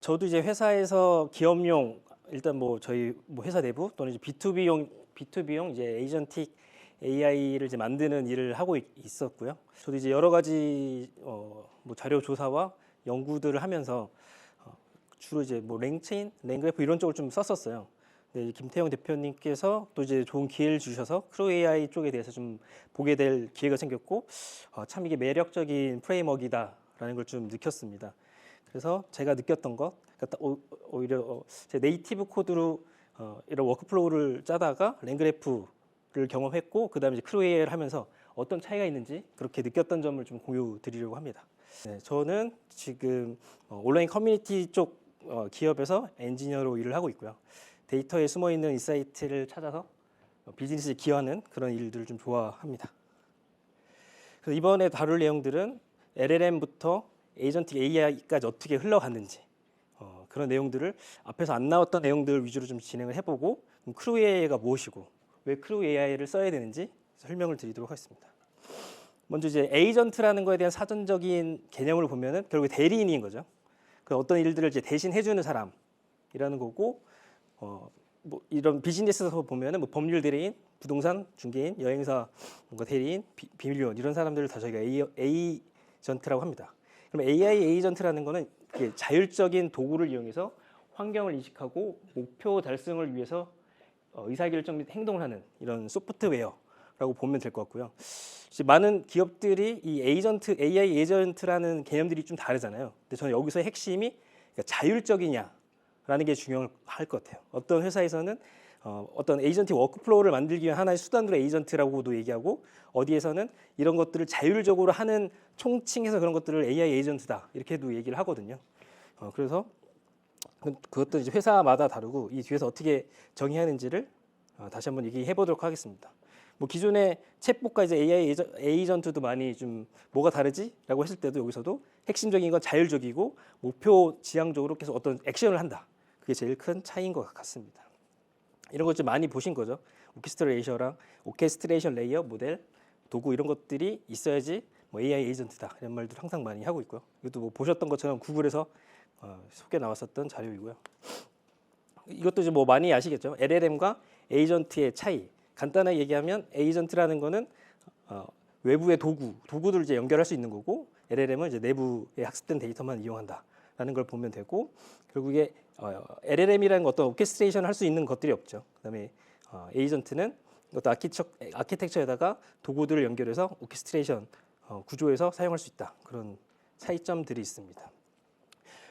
저도 이제 회사에서 기업용 일단 뭐 저희 뭐 회사 내부 또는 이제 B2B용 이제 에이전틱 AI를 이제 만드는 일을 하고 있었고요. 저도 이제 여러 가지 뭐 자료 조사와 연구들을 하면서 주로 이제 뭐 랭체인, 랭그래프 이런 쪽을 좀 썼었어요. 근데 김태형 대표님께서 또 이제 좋은 기회를 주셔서 크루 AI 쪽에 대해서 좀 보게 될 기회가 생겼고 참 이게 매력적인 프레임워크이다라는 걸 좀 느꼈습니다. 그래서 제가 느꼈던 것, 그러니까 오히려 제 네이티브 코드로 이런 워크플로우를 짜다가 랭그래프를 경험했고 그다음에 이제 크루 AI를 하면서 어떤 차이가 있는지 그렇게 느꼈던 점을 좀 공유 드리려고 합니다. 네, 저는 지금 온라인 커뮤니티 쪽 기업에서 엔지니어로 일을 하고 있고요. 데이터에 숨어 있는 인사이트를 찾아서 비즈니스에 기여하는 그런 일들을 좀 좋아합니다. 그래서 이번에 다룰 내용들은 LLM부터 에이전틱 AI까지 어떻게 흘러갔는지 그런 내용들을 앞에서 안 나왔던 내용들 위주로 좀 진행을 해보고 크루 AI가 무엇이고 왜 크루 AI를 써야 되는지 설명을 드리도록 하겠습니다. 먼저 이제 에이전트라는 거에 대한 사전적인 개념을 보면은 결국 대리인인 거죠. 그 어떤 일들을 이제 대신 해주는 사람이라는 거고, 뭐 이런 비즈니스에서 보면은 뭐 법률 대리인, 부동산 중개인, 여행사 뭔가 대리인, 비밀요원 이런 사람들을 다 저희가 에이전트라고 합니다. 그럼 AI 에이전트라는 거는 자율적인 도구를 이용해서 환경을 인식하고 목표 달성을 위해서 의사결정 및 행동을 하는 이런 소프트웨어라고 보면 될 것 같고요. 많은 기업들이 이 에이전트, AI 에이전트라는 개념들이 좀 다르잖아요. 근데 저는 여기서 핵심이 자율적이냐라는 게 중요할 것 같아요. 어떤 회사에서는 어떤 에이전트 워크플로우를 만들기 위한 하나의 수단으로 에이전트라고도 얘기하고 어디에서는 이런 것들을 자율적으로 하는 총칭해서 그런 것들을 AI 에이전트다 이렇게도 얘기를 하거든요. 그래서 그것도 이제 회사마다 다르고 이 뒤에서 어떻게 정의하는지를 다시 한번 얘기해 보도록 하겠습니다. 뭐 기존의 챗봇과 이제 AI 에이전트도 많이 좀 뭐가 다르지라고 했을 때도 여기서도 핵심적인 건 자율적이고 목표 지향적으로 계속 어떤 액션을 한다. 그게 제일 큰 차이인 것 같습니다. 이런 것 좀 많이 보신 거죠. 오케스트레이션 레이어, 모델, 도구 이런 것들이 있어야지 뭐 AI 에이전트다 이런 말들 항상 많이 하고 있고요. 이것도 뭐 보셨던 것처럼 구글에서 소개 나왔었던 자료이고요. 이것도 이제 뭐 많이 아시겠죠. LLM과 에이전트의 차이. 간단하게 얘기하면 에이전트라는 거는 외부의 도구들을 이제 연결할 수 있는 거고 LLM은 이제 내부에 학습된 데이터만 이용한다라는 걸 보면 되고 결국에 LLM이라는 어떤 오케스트레이션을 할 수 있는 것들이 없죠. 그다음에 에이전트는 어떤 아키텍처에다가 도구들을 연결해서 오케스트레이션 구조에서 사용할 수 있다. 그런 차이점들이 있습니다.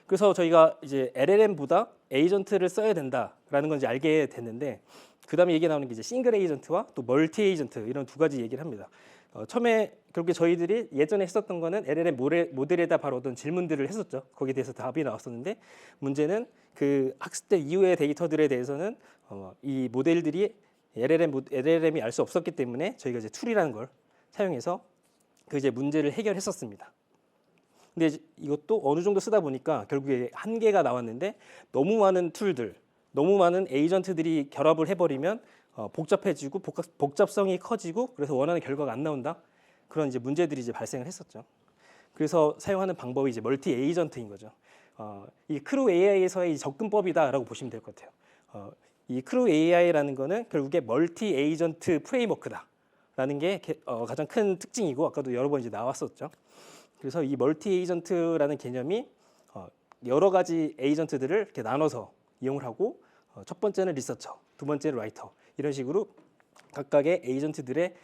그래서 저희가 이제 LLM보다 에이전트를 써야 된다라는 건 이제 알게 됐는데 그 다음에 얘기 나오는 게 이제 싱글 에이전트와 또 멀티 에이전트 이런 두 가지 얘기를 합니다. 처음에 결국에 저희들이 예전에 했었던 거는 LLM 모델에다 바로 어떤 질문들을 했었죠. 거기에 대해서 답이 나왔었는데 문제는 그 학습된 이후의 데이터들에 대해서는 이 모델들이 LLM이 알 수 없었기 때문에 저희가 이제 툴이라는 걸 사용해서 그 이제 문제를 해결했었습니다. 근데 이것도 어느 정도 쓰다 보니까 결국에 한계가 나왔는데 너무 많은 툴들, 너무 많은 에이전트들이 결합을 해버리면 복잡해지고 복잡성이 커지고 그래서 원하는 결과가 안 나온다. 그런 이제 문제들이 이제 발생을 했었죠. 그래서 사용하는 방법이 이제 멀티 에이전트인 거죠. 이 크루 AI에서의 접근법이다라고 보시면 될 것 같아요. 이 크루 AI라는 거는 결국에 멀티 에이전트 프레임워크다라는 게 가장 큰 특징이고 아까도 여러 번 이제 나왔었죠. 그래서 이 멀티 에이전트라는 개념이 여러 가지 에이전트들을 이렇게 나눠서 이용을 하고 첫 번째는 리서처, 두 번째는 라이터 이런 식으로 각각의 에이전트들의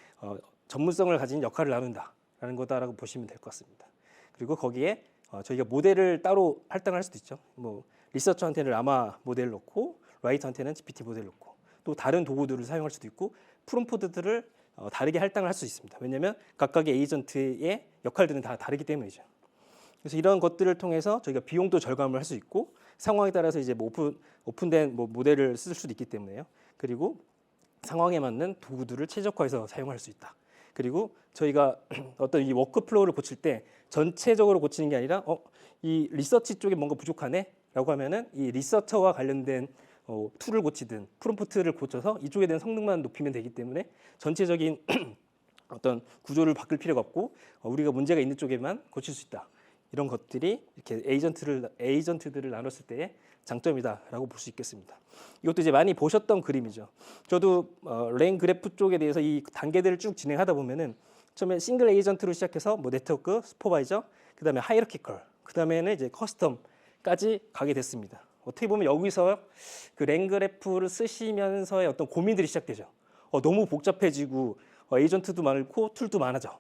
전문성을 가진 역할을 나눈다라는 거다라고 보시면 될 것 같습니다. 그리고 거기에 저희가 모델을 따로 할당할 수도 있죠. 뭐 리서처한테는 라마 모델 넣고 라이터한테는 GPT 모델 넣고 또 다른 도구들을 사용할 수도 있고 프롬프트들을 다르게 할당을 할 수 있습니다. 왜냐하면 각각의 에이전트의 역할들은 다 다르기 때문이죠. 그래서 이런 것들을 통해서 저희가 비용도 절감을 할 수 있고 상황에 따라서 이제 뭐 오픈된 뭐 모델을 쓸 수도 있기 때문에요. 그리고 상황에 맞는 도구들을 최적화해서 사용할 수 있다. 그리고 저희가 어떤 이 워크플로우를 고칠 때 전체적으로 고치는 게 아니라 이 리서치 쪽에 뭔가 부족하네라고 하면은 이 리서처와 관련된 툴을 고치든 프롬프트를 고쳐서 이쪽에 대한 성능만 높이면 되기 때문에 전체적인 어떤 구조를 바꿀 필요가 없고 우리가 문제가 있는 쪽에만 고칠 수 있다. 이런 것들이 이렇게 에이전트들을 나눴을 때의 장점이다라고 볼 수 있겠습니다. 이것도 이제 많이 보셨던 그림이죠. 저도 랭 그래프 쪽에 대해서 이 단계들을 쭉 진행하다 보면은 처음에 싱글 에이전트로 시작해서 뭐 네트워크, 슈퍼바이저, 그다음에 하이어키컬, 그다음에는 이제 커스텀까지 가게 됐습니다. 어떻게 보면 여기서 그 랭 그래프를 쓰시면서의 어떤 고민들이 시작되죠. 너무 복잡해지고 에이전트도 많고 툴도 많아져.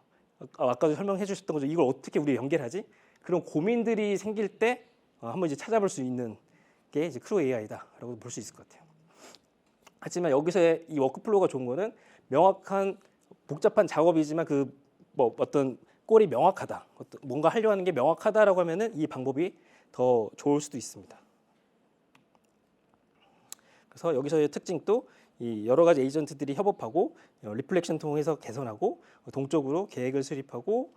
아까도 설명해 주셨던 거죠. 이걸 어떻게 우리 연결하지? 그런 고민들이 생길 때 한번 이제 찾아볼 수 있는 게 이제 크루 AI다라고 볼 수 있을 것 같아요. 하지만 여기서의 이 워크플로우가 좋은 거는 명확한 복잡한 작업이지만 그 뭐 어떤 꼴이 명확하다. 뭔가 하려 하는 게 명확하다라고 하면은 이 방법이 더 좋을 수도 있습니다. 그래서 여기서의 특징도 이 여러 가지 에이전트들이 협업하고 리플렉션 통해서 개선하고 동적으로 계획을 수립하고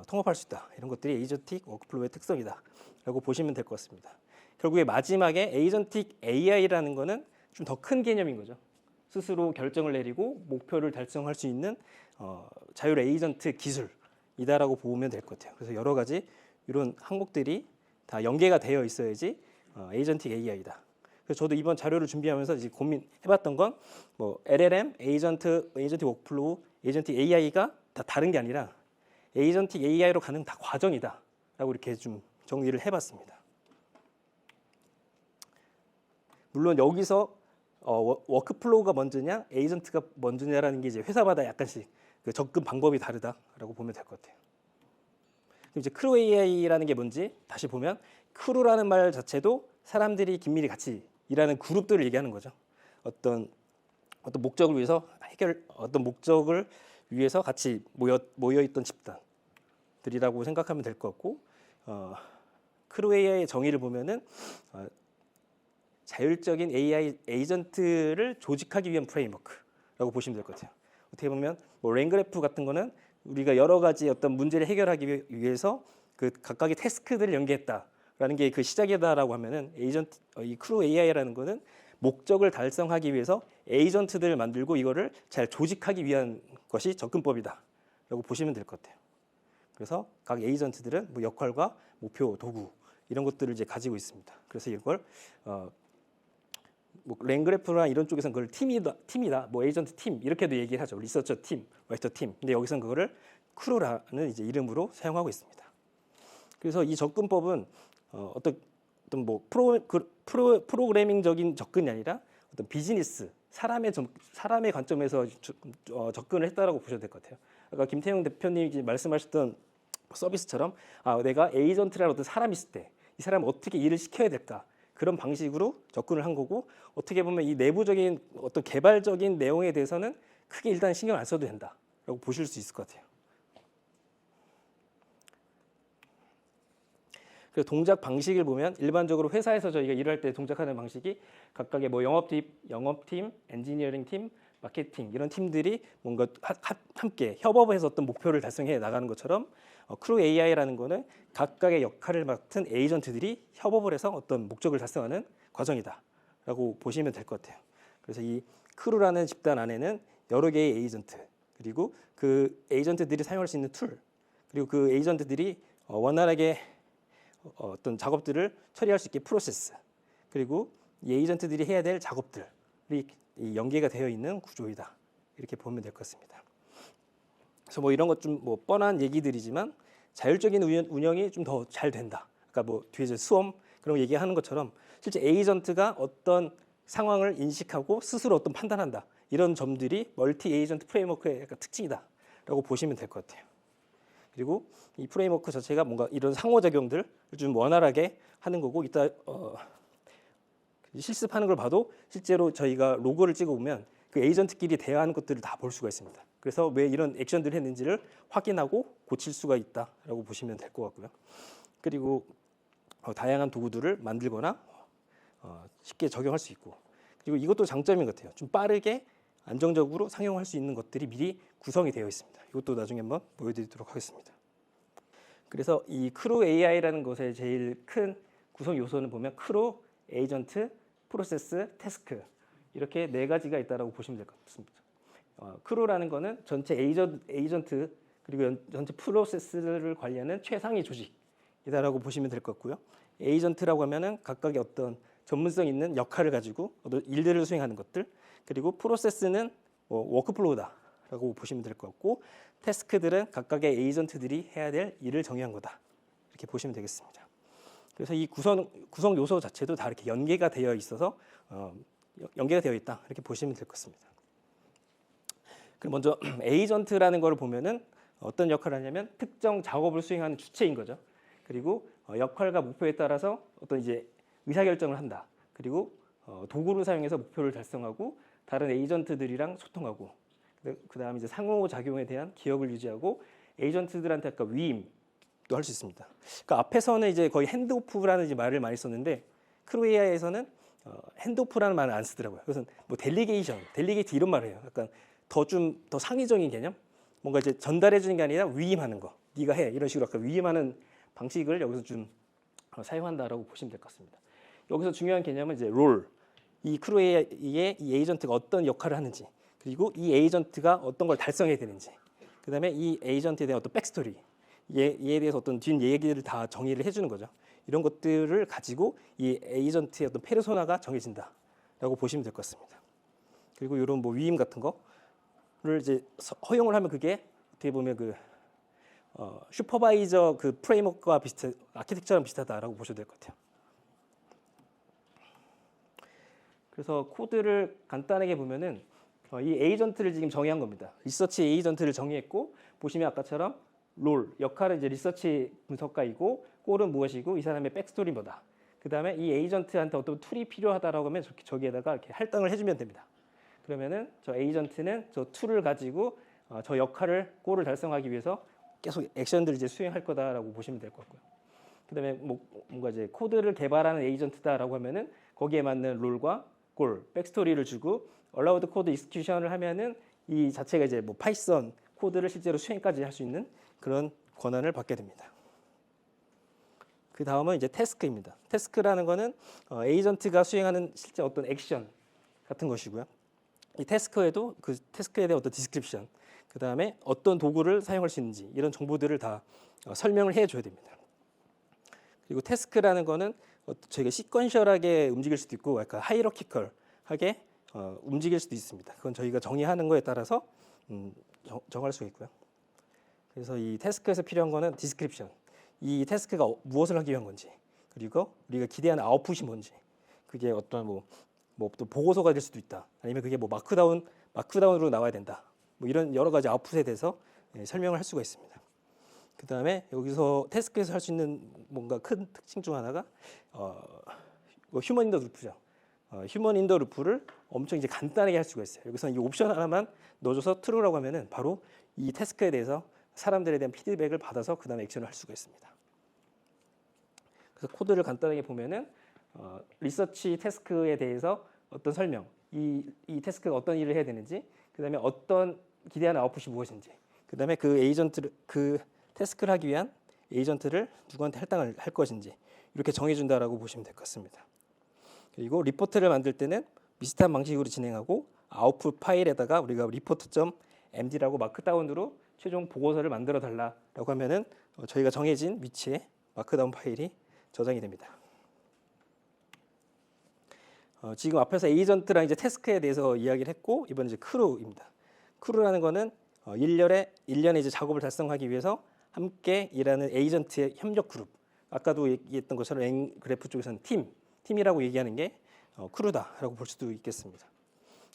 통합할 수 있다. 이런 것들이 에이전틱 워크플로우의 특성이다라고 보시면 될 것 같습니다. 결국에 마지막에 에이전틱 AI라는 거는 좀 더 큰 개념인 거죠. 스스로 결정을 내리고 목표를 달성할 수 있는 자율 에이전트 기술이다라고 보면 될 것 같아요. 그래서 여러 가지 이런 항목들이 다 연계가 되어 있어야지 에이전틱 AI다. 그래서 저도 이번 자료를 준비하면서 이제 고민해봤던 건 뭐 LLM, 에이전틱 워크플로우, 에이전틱 AI가 다 다른 게 아니라 에이전틱 AI로 가는 다 과정이다라고 이렇게 좀 정리를 해봤습니다. 물론 여기서 워크플로우가 먼저냐, 에이전트가 먼저냐라는 게 이제 회사마다 약간씩 그 접근 방법이 다르다라고 보면 될 것 같아요. 이제 크루 AI라는 게 뭔지 다시 보면 크루라는 말 자체도 사람들이 긴밀히 같이 일하는 그룹들을 얘기하는 거죠. 어떤 목적을 위해서 어떤 목적을 위해서 같이 모여 있던 집단들이라고 생각하면 될 것 같고, 크루 AI의 정의를 보면은 자율적인 AI 에이전트를 조직하기 위한 프레임워크라고 보시면 될 것 같아요. 어떻게 보면 뭐 랭그래프 같은 거는 우리가 여러 가지 어떤 문제를 해결하기 위해서 그 각각의 태스크들을 연계했다라는 게 그 시작이다라고 하면은 이 크루 AI라는 거는 목적을 달성하기 위해서 에이전트들을 만들고 이거를 잘 조직하기 위한 것이 접근법이다라고 보시면 될 것 같아요. 그래서 각 에이전트들은 뭐 역할과 목표, 도구 이런 것들을 이제 가지고 있습니다. 그래서 이걸 뭐 랭그래프나 이런 쪽에서는 그걸 팀이다, 뭐 에이전트 팀 이렇게도 얘기를 하죠. 리서처 팀, 라이터 팀. 근데 여기서는 그거를 크루라는 이제 이름으로 사용하고 있습니다. 그래서 이 접근법은 어떤 뭐 프로그래밍적인 접근이 아니라 어떤 비즈니스 사람의 관점에서 접근을 했다라고 보셔도 될 것 같아요. 아까 김태형 대표님이 말씀하셨던 서비스처럼 내가 에이전트라는 어떤 사람이 있을 때 이 사람 어떻게 일을 시켜야 될까? 그런 방식으로 접근을 한 거고 어떻게 보면 이 내부적인 어떤 개발적인 내용에 대해서는 크게 일단 신경 안 써도 된다라고 보실 수 있을 것 같아요. 그래서 동작 방식을 보면 일반적으로 회사에서 저희가 일할 때 동작하는 방식이 각각의 뭐 영업팀, 엔지니어링 팀, 마케팅 이런 팀들이 뭔가 함께 협업을 해서 어떤 목표를 달성해 나가는 것처럼 크루 AI라는 거는 각각의 역할을 맡은 에이전트들이 협업을 해서 어떤 목적을 달성하는 과정이다라고 보시면 될 것 같아요. 그래서 이 크루라는 집단 안에는 여러 개의 에이전트 그리고 그 에이전트들이 사용할 수 있는 툴 그리고 그 에이전트들이 원활하게 어떤 작업들을 처리할 수 있게 프로세스 그리고 이 에이전트들이 해야 될 작업들이 연계가 되어 있는 구조이다 이렇게 보면 될 것 같습니다. 그래서 뭐 이런 것 좀 뭐 뻔한 얘기들이지만 자율적인 운영이 좀 더 잘 된다. 그러니까 뭐 뒤에 수험 그런 거 얘기하는 것처럼 실제 에이전트가 어떤 상황을 인식하고 스스로 어떤 판단한다. 이런 점들이 멀티 에이전트 프레임워크의 약간 특징이다라고 보시면 될 것 같아요. 그리고 이 프레임워크 자체가 뭔가 이런 상호작용들을 좀 원활하게 하는 거고 이따 실습하는 걸 봐도 실제로 저희가 로고를 찍어보면 그 에이전트끼리 대화하는 것들을 다 볼 수가 있습니다. 그래서 왜 이런 액션들을 했는지를 확인하고 고칠 수가 있다라고 보시면 될 것 같고요. 그리고 다양한 도구들을 만들거나 쉽게 적용할 수 있고 그리고 이것도 장점인 것 같아요. 좀 빠르게 안정적으로 상용할 수 있는 것들이 미리 구성이 되어 있습니다. 이것도 나중에 한번 보여드리도록 하겠습니다. 그래서 이 크루 AI라는 것의 제일 큰 구성 요소는 보면 크루, 에이전트, 프로세스, 태스크 이렇게 네 가지가 있다고 보시면 될 것 같습니다. 크루라는 거는 전체 에이전트 그리고 전체 프로세스를 관리하는 최상위 조직 이다라고 보시면 될 것 같고요. 에이전트라고 하면은 각각의 어떤 전문성 있는 역할을 가지고 어떤 일들을 수행하는 것들, 그리고 프로세스는 워크플로우다라고 보시면 될 것 같고, 태스크들은 각각의 에이전트들이 해야 될 일을 정의한 거다, 이렇게 보시면 되겠습니다. 그래서 이 구성 요소 자체도 다 이렇게 연계가 되어 있어서 연계가 되어 있다, 이렇게 보시면 될 것 같습니다. 그럼 먼저 에이전트라는 걸 보면은 어떤 역할을 하냐면 특정 작업을 수행하는 주체인 거죠. 그리고 역할과 목표에 따라서 어떤 이제 의사결정을 한다. 그리고 도구를 사용해서 목표를 달성하고 다른 에이전트들이랑 소통하고, 그다음에 이제 상호작용에 대한 기억을 유지하고 에이전트들한테 아까 위임도 할 수 있습니다. 그러니까 앞에서는 이제 거의 핸드오프라는 이제 말을 많이 썼는데 크루 AI에서는 핸드오프라는 말을 안 쓰더라고요. 그래서 뭐 델리게이트 이런 말을 해요. 약간 더 상위적인 개념, 뭔가 이제 전달해 주는 게 아니라 위임하는 거, 네가 해, 이런 식으로 아까 위임하는 방식을 여기서 좀 사용한다라고 보시면 될 것 같습니다. 여기서 중요한 개념은 이제 롤, 이 크루 AI의 이 에이전트가 어떤 역할을 하는지, 그리고 이 에이전트가 어떤 걸 달성해야 되는지, 그다음에 이 에이전트에 대한 어떤 백스토리, 얘에 대해서 어떤 뒷 얘기를 다 정의를 해주는 거죠. 이런 것들을 가지고 이 에이전트의 어떤 페르소나가 정해진다라고 보시면 될 것 같습니다. 그리고 이런 뭐 위임 같은 거를 이제 허용을 하면 그게 어떻게 보면 그 슈퍼바이저 그 프레임워크와 아키텍처랑 비슷하다라고 보셔도 될 것 같아요. 그래서 코드를 간단하게 보면은 이 에이전트를 지금 정의한 겁니다. 리서치 에이전트를 정의했고, 보시면 아까처럼 롤 역할은 이제 리서치 분석가이고, 꼴은 무엇이고, 이 사람의 백스토리 뭐다. 그 다음에 이 에이전트한테 어떤 툴이 필요하다라고 하면 저기에다가 이렇게 할당을 해주면 됩니다. 그러면은 저 에이전트는 저 툴을 가지고 저 역할을 꼴을 달성하기 위해서 계속 액션들을 이제 수행할 거다라고 보시면 될 것 같고요. 그다음에 뭔가 이제 코드를 개발하는 에이전트다라고 하면은 거기에 맞는 롤과 꼴, 백스토리를 주고 얼라우드 코드 익스큐션을 하면은 이 자체가 이제 뭐 파이썬 코드를 실제로 수행까지 할 수 있는 그런 권한을 받게 됩니다. 그 다음은 이제 태스크입니다. 태스크라는 거는 에이전트가 수행하는 실제 어떤 액션 같은 것이고요. 이 태스크에도 그 태스크에 대한 어떤 디스크립션, 그 다음에 어떤 도구를 사용할 수 있는지 이런 정보들을 다 설명을 해줘야 됩니다. 그리고 태스크라는 거는 저희가 시퀀셜하게 움직일 수도 있고 약간 하이러키컬하게 움직일 수도 있습니다. 그건 저희가 정의하는 거에 따라서 정할 수 있고요. 그래서 이 태스크에서 필요한 거는 디스크립션, 이 태스크가 무엇을 하기 위한 건지, 그리고 우리가 기대하는 아웃풋이 뭔지, 그게 어떤 뭐 또 보고서가 될 수도 있다, 아니면 그게 뭐 마크다운으로 나와야 된다, 뭐 이런 여러 가지 아웃풋에 대해서 설명을 할 수가 있습니다. 그 다음에 여기서 태스크에서 할 수 있는 뭔가 큰 특징 중 하나가 휴먼 인더 루프죠. 휴먼 인더 루프를 엄청 이제 간단하게 할 수가 있어요. 여기서 이 옵션 하나만 넣어줘서 true라고 하면은 바로 이 태스크에 대해서 사람들에 대한 피드백을 받아서 그 다음에 액션을 할 수가 있습니다. 그래서 코드를 간단하게 보면은 리서치 태스크에 대해서 어떤 설명, 이 태스크가 어떤 일을 해야 되는지, 그 다음에 어떤 기대하는 아웃풋이 무엇인지, 그 다음에 그 태스크를 하기 위한 에이전트를 누구한테 할당을 할 것인지 이렇게 정해준다라고 보시면 될 것 같습니다. 그리고 리포트를 만들 때는 비슷한 방식으로 진행하고 아웃풋 파일에다가 우리가 report.md라고 마크다운으로 최종 보고서를 만들어 달라라고 하면은 저희가 정해진 위치에 마크다운 파일이 저장이 됩니다. 지금 앞에서 에이전트랑 이제 태스크에 대해서 이야기를 했고, 이번 이제 크루입니다. 크루라는 거는 1년에 이제 작업을 달성하기 위해서 함께 일하는 에이전트의 협력 그룹. 아까도 얘기했던 것처럼 N그래프 쪽에서는 팀이라고 얘기하는 게 크루다라고 볼 수도 있겠습니다.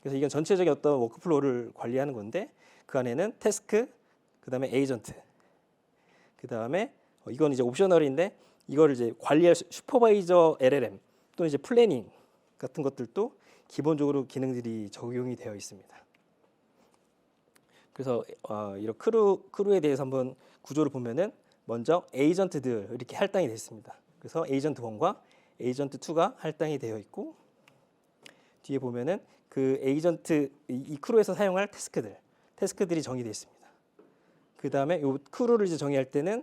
그래서 이건 전체적인 어떤 워크플로우를 관리하는 건데, 그 안에는 태스크, 그 다음에 에이전트, 그 다음에 이건 이제 옵셔널인데 이거를 이제 관리할 슈퍼바이저 LLM 또는 이제 플래닝 같은 것들도 기본적으로 기능들이 적용이 되어 있습니다. 그래서 이런 크루에 대해서 한번 구조를 보면은 먼저 에이전트들 이렇게 할당이 되어 있습니다. 그래서 에이전트 1과 에이전트 2가 할당이 되어 있고, 뒤에 보면은 그 에이전트 이 크루에서 사용할 태스크들이 정의되어 있습니다. 그 다음에 이 크루를 이제 정의할 때는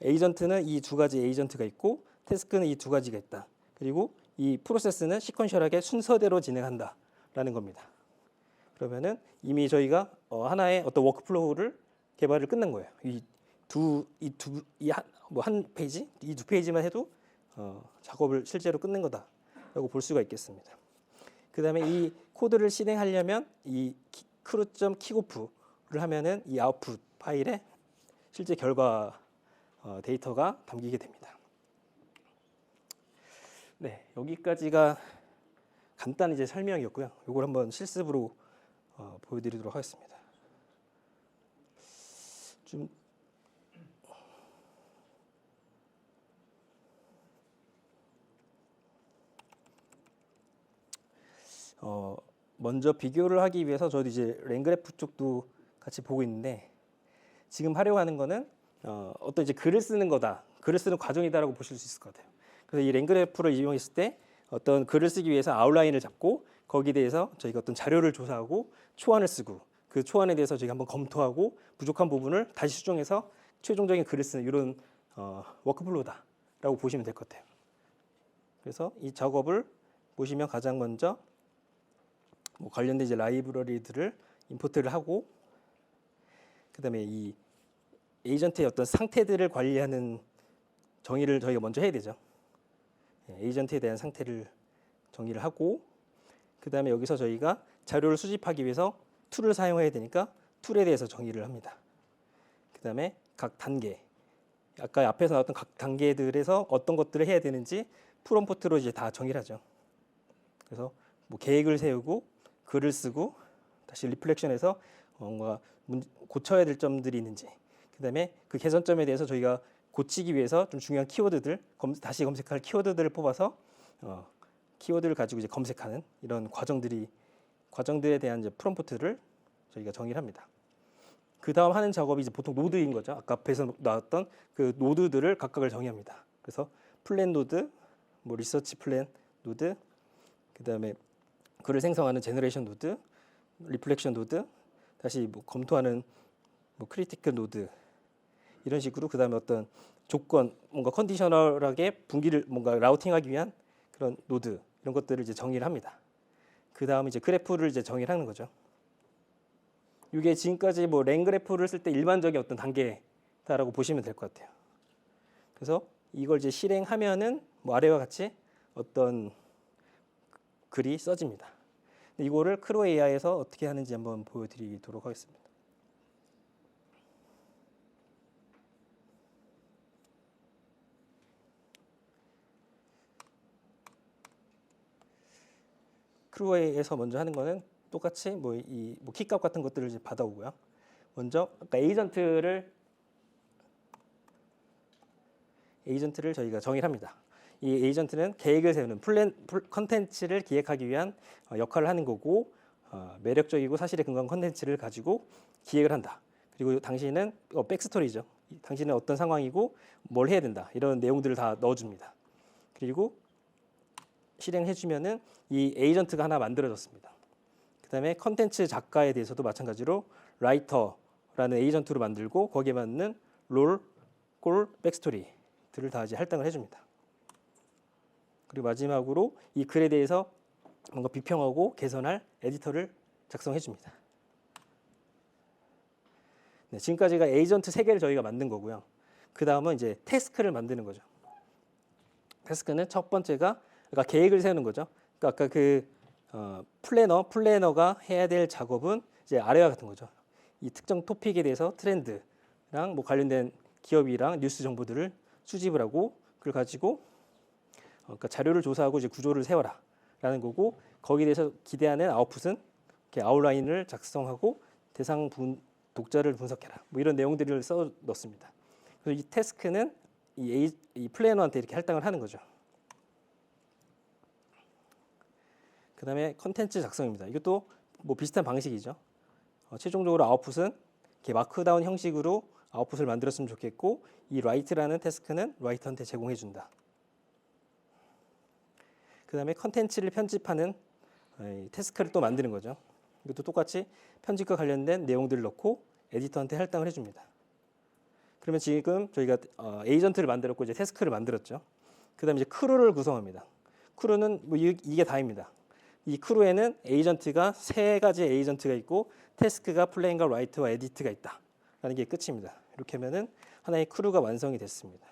에이전트는 이 두 가지 에이전트가 있고 태스크는 이 두 가지가 있다. 그리고 이 프로세스는 시퀀셜하게 순서대로 진행한다라는 겁니다. 그러면은 이미 저희가 하나의 어떤 워크플로우를 개발을 끝낸 거예요. 뭐 한 페이지, 이 두 페이지만 해도 작업을 실제로 끝낸 거다라고 볼 수가 있겠습니다. 그다음에 이 코드를 실행하려면 이 crew.kickoff를 하면은 이 아웃풋 파일에 실제 결과 데이터가 담기게 됩니다. 네, 여기까지가 간단한 이제 설명이었고요. 이걸 한번 실습으로 보여드리도록 하겠습니다. 좀 먼저 비교를 하기 위해서 저도 이제 랭그래프 쪽도 같이 보고 있는데 지금 하려고 하는 거는 어떤 이제 글을 쓰는 거다, 글을 쓰는 과정이다라고 보실 수 있을 것 같아요. 그래서 이 랭그래프를 이용했을 때 어떤 글을 쓰기 위해서 아웃라인을 잡고 거기에 대해서 저희가 어떤 자료를 조사하고 초안을 쓰고 그 초안에 대해서 저희가 한번 검토하고 부족한 부분을 다시 수정해서 최종적인 글을 쓰는 이런 워크플로우다라고 보시면 될 것 같아요. 그래서 이 작업을 보시면 가장 먼저 뭐 관련된 이제 라이브러리들을 임포트를 하고 그다음에 이 에이전트의 어떤 상태들을 관리하는 정의를 저희가 먼저 해야 되죠. 에이전트에 대한 상태를 정의를 하고 그다음에 여기서 저희가 자료를 수집하기 위해서 툴을 사용해야 되니까 툴에 대해서 정의를 합니다. 그다음에 각 단계, 아까 앞에서 나왔던 각 단계들에서 어떤 것들을 해야 되는지 프롬프트로 이제 다 정의를 하죠. 그래서 뭐 계획을 세우고 글을 쓰고 다시 리플렉션해서 뭔가 고쳐야 될 점들이 있는지, 그다음에 그 개선점에 대해서 저희가 고치기 위해서 좀 중요한 키워드들, 다시 검색할 키워드들을 뽑아서 키워드를 가지고 이제 검색하는 이런 과정들에 대한 이제 프롬프트를 저희가 정의를 합니다. 그 다음 하는 작업이 이제 보통 노드인 거죠. 아까 앞에서 나왔던 그 노드들을 각각을 정의합니다. 그래서 플랜 노드, 뭐 리서치 플랜 노드, 그 다음에 글을 생성하는 제너레이션 노드, 리플렉션 노드, 다시 뭐 검토하는 뭐 크리티컬 노드, 이런 식으로 그 다음에 어떤 조건, 뭔가 컨디셔널하게 분기를 뭔가 라우팅하기 위한 그런 노드, 이런 것들을 이제 정의를 합니다. 그 다음 이제 그래프를 이제 정의를 하는 거죠. 이게 지금까지 뭐 랭그래프를 쓸 때 일반적인 어떤 단계다라고 보시면 될 것 같아요. 그래서 이걸 이제 실행하면은 뭐 아래와 같이 어떤 글이 써집니다. 이거를 크로 AI에서 어떻게 하는지 한번 보여드리도록 하겠습니다. 크로 AI에서 먼저 하는 거는 똑같이 뭐 키값 같은 것들을 이제 받아오고요. 먼저 아까 에이전트를 저희가 정의를 합니다. 이 에이전트는 계획을 세우는 컨텐츠를 기획하기 위한 역할을 하는 거고, 매력적이고 사실에 근거한 컨텐츠를 가지고 기획을 한다. 그리고 당신은 백스토리죠. 당신은 어떤 상황이고 뭘 해야 된다. 이런 내용들을 다 넣어줍니다. 그리고 실행해주면은 이 에이전트가 하나 만들어졌습니다. 그 다음에 컨텐츠 작가에 대해서도 마찬가지로 라이터라는 에이전트로 만들고 거기에 맞는 롤, 골, 백스토리들을 다 이제 할당을 해줍니다. 그리고 마지막으로 이 글에 대해서 뭔가 비평하고 개선할 에디터를 작성해 줍니다. 네, 지금까지가 에이전트 3개를 저희가 만든 거고요. 그 다음은 이제 태스크를 만드는 거죠. 태스크는 첫 번째가 그러니까 계획을 세우는 거죠. 그러니까 아까 그 플래너가 해야 될 작업은 이제 아래와 같은 거죠. 이 특정 토픽에 대해서 트렌드랑 뭐 관련된 기업이랑 뉴스 정보들을 수집을 하고 그걸 가지고 그러니까 자료를 조사하고 이제 구조를 세워라라는 거고, 거기에 대해서 기대하는 아웃풋은 이렇게 아웃라인을 작성하고 대상 독자를 분석해라. 뭐 이런 내용들을 써 넣습니다. 그래서 이 태스크는 이 플래너한테 이렇게 할당을 하는 거죠. 그다음에 컨텐츠 작성입니다. 이것도 뭐 비슷한 방식이죠. 최종적으로 아웃풋은 이렇게 마크다운 형식으로 아웃풋을 만들었으면 좋겠고, 이 라이트라는 태스크는 라이터한테 제공해 준다. 그다음에 컨텐츠를 편집하는 태스크를 또 만드는 거죠. 이것도 똑같이 편집과 관련된 내용들을 넣고 에디터한테 할당을 해줍니다. 그러면 지금 저희가 에이전트를 만들었고 이제 태스크를 만들었죠. 그다음에 이제 크루를 구성합니다. 크루는 뭐 이게 다입니다. 이 크루에는 에이전트가 3가지 에이전트가 있고 태스크가 플레인과 라이트와 에디트가 있다라는 게 끝입니다. 이렇게 하면은 하나의 크루가 완성이 됐습니다.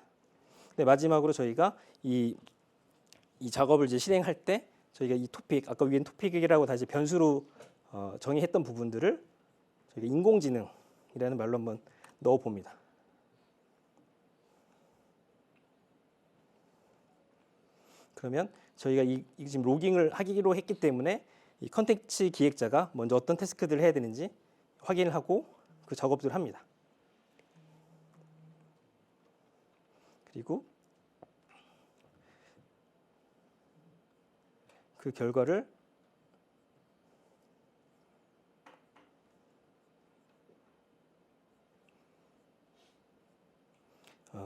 네, 마지막으로 저희가 이 작업을 이제 실행할 때 저희가 이 토픽, 아까 위엔 토픽이라고 다시 변수로 정의했던 부분들을 저희가 인공지능이라는 말로 한번 넣어 봅니다. 그러면 저희가 이 지금 로깅을 하기로 했기 때문에 이 컨텐츠 기획자가 먼저 어떤 태스크들을 해야 되는지 확인을 하고 그 작업들을 합니다. 그리고 그 결과를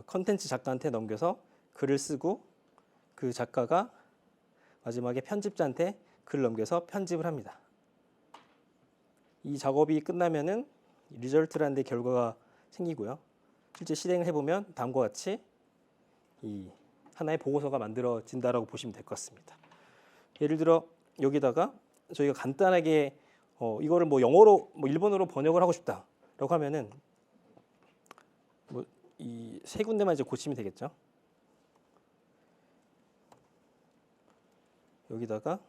컨텐츠 작가한테 넘겨서 글을 쓰고 그 작가가 마지막에 편집자한테 글을 넘겨서 편집을 합니다. 이 작업이 끝나면은 리절트라는 데 결과가 생기고요. 실제 실행을 해보면 다음과 같이 이 하나의 보고서가 만들어진다라고 보시면 될 것 같습니다. 예를 들어 여기다가 저희가 간단하게 이거를 뭐 영어로 뭐 일본어로 번역을 하고 싶다라고 하면은 뭐 이 세 군데만 이제 고치면 되겠죠. 여기다가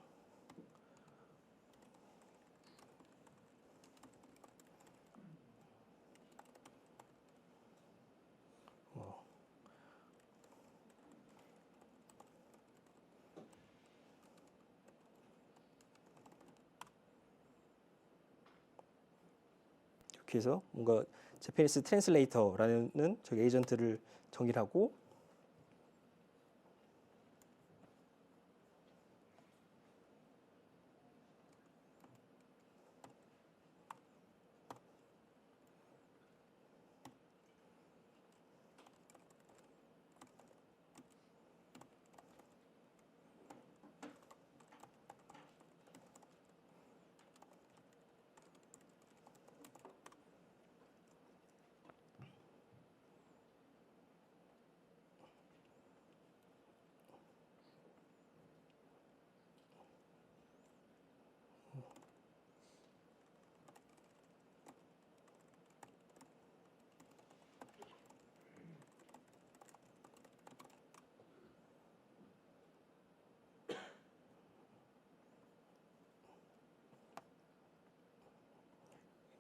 이렇게 해서 뭔가 제페니스 트랜슬레이터라는 저기 에이전트를 정의를 하고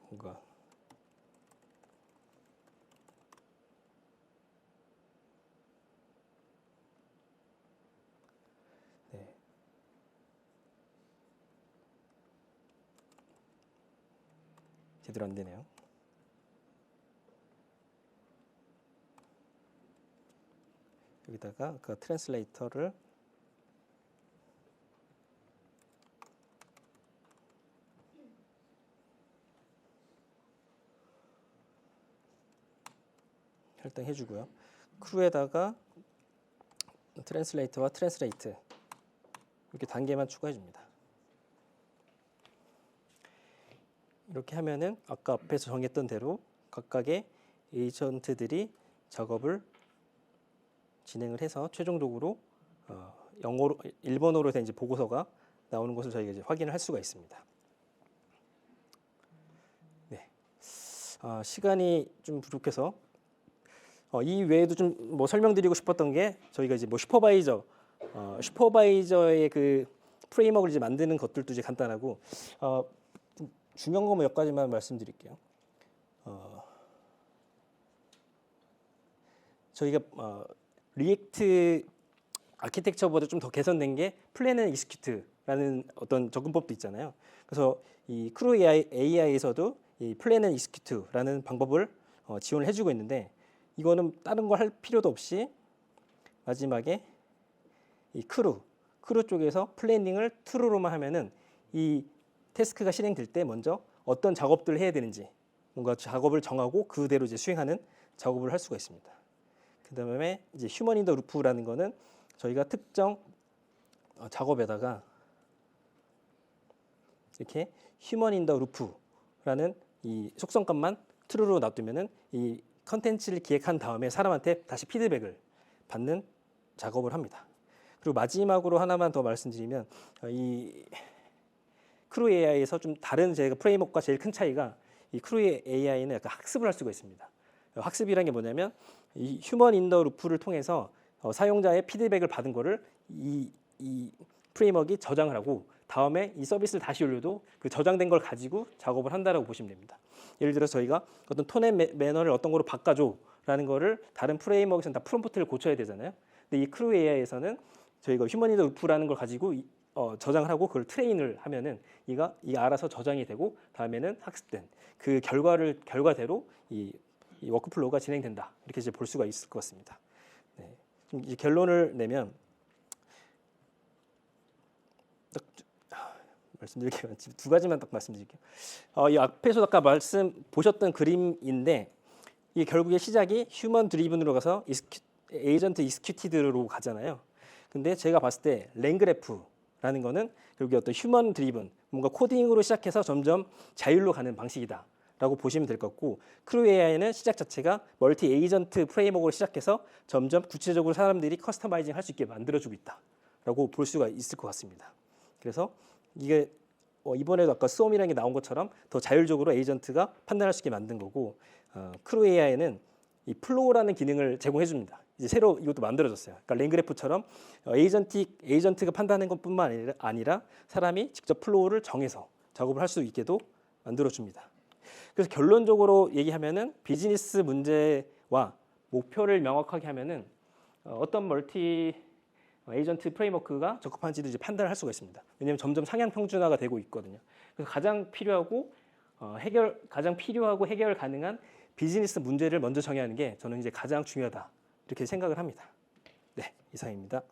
뭔가 네. 제대로 안 되네요. 여기다가 그 트랜슬레이터를 설정해 주고요. 크루에다가 트랜슬레이터와 트랜슬레이트 이렇게 단계만 추가해 줍니다. 이렇게 하면은 아까 앞에서 정했던 대로 각각의 에이전트들이 작업을 진행을 해서 최종적으로 영어로 일본어로 된 이제 보고서가 나오는 것을 저희가 이제 확인을 할 수가 있습니다. 네, 시간이 좀 부족해서 이 외에도 좀 뭐 설명드리고 싶었던 게 저희가 이제 뭐 슈퍼바이저의 그 프레임워크를 이제 만드는 것들도 이제 간단하고 중요한 거 몇 가지만 말씀드릴게요. 저희가 리액트 아키텍처보다 좀 더 개선된 게 플랜 앤 익스큐트라는 어떤 접근법도 있잖아요. 그래서 이 크루 AI에서도 이 플랜 앤 익스큐트라는 방법을 지원을 해주고 있는데 이거는 다른 거 할 필요도 없이 마지막에 이 크루 쪽에서 플래닝을 true로만 하면은 이 태스크가 실행될 때 먼저 어떤 작업들을 해야 되는지 뭔가 작업을 정하고 그대로 이제 수행하는 작업을 할 수가 있습니다. 그다음에 이제 휴먼 인 더 루프라는 거는 저희가 특정 작업에다가 이렇게 휴먼 인 더 루프라는 이 속성값만 true로 놔두면은 이 컨텐츠를 기획한 다음에 사람한테 다시 피드백을 받는 작업을 합니다. 그리고 마지막으로 하나만 더 말씀드리면 이 크루 AI에서 좀 다른 제가 프레임워크가 제일 큰 차이가 이 크루 AI는 약간 학습을 할 수가 있습니다. 학습이라는 게 뭐냐면 이 휴먼 인 더 루프를 통해서 사용자의 피드백을 받은 거를 이 프레임워크가 저장을 하고 다음에 이 서비스를 다시 올려도 그 저장된 걸 가지고 작업을 한다라고 보시면 됩니다. 예를 들어서 저희가 어떤 톤의 매너를 어떤 거로 바꿔줘라는 거를 다른 프레임워크에서는 다 프롬프트를 고쳐야 되잖아요. 근데 이 크루 AI에서는 저희가 휴머니드 울프라는 걸 가지고 저장을 하고 그걸 트레인을 하면은 이가 알아서 저장이 되고 다음에는 학습된 그 결과대로 이 워크플로우가 진행된다. 이렇게 이제 볼 수가 있을 것 같습니다. 네. 좀 이제 결론을 내면 말씀드릴게요. 두 가지만 딱 말씀드릴게요. 이 앞에서 아까 보셨던 그림인데 이게 결국에 시작이 휴먼 드리븐으로 가서 에이전트 익스큐티드로 가잖아요. 근데 제가 봤을 때 랭그래프라는 거는 결국에 어떤 휴먼 드리븐 뭔가 코딩으로 시작해서 점점 자율로 가는 방식이다라고 보시면 될 것 같고 크루 AI는 시작 자체가 멀티 에이전트 프레임워크로 시작해서 점점 구체적으로 사람들이 커스터마이징 할 수 있게 만들어주고 있다라고 볼 수가 있을 것 같습니다. 그래서 이게 이번에도 아까 수험이라는 게 나온 것처럼 더 자율적으로 에이전트가 판단할 수 있게 만든 거고 크루 AI는 이 플로우라는 기능을 제공해 줍니다. 이제 새로 이것도 만들어졌어요. 그러니까 랭그래프처럼 에이전트가 판단하는 것뿐만 아니라 사람이 직접 플로우를 정해서 작업을 할 수 있게도 만들어 줍니다. 그래서 결론적으로 얘기하면은 비즈니스 문제와 목표를 명확하게 하면은 어떤 멀티 에이전트 프레임워크가 적합한지도 이제 판단을 할 수가 있습니다. 왜냐하면 점점 상향 평준화가 되고 있거든요. 그래서 가장 필요하고 해결 가능한 비즈니스 문제를 먼저 정의하는 게 저는 이제 가장 중요하다 이렇게 생각을 합니다. 네, 이상입니다.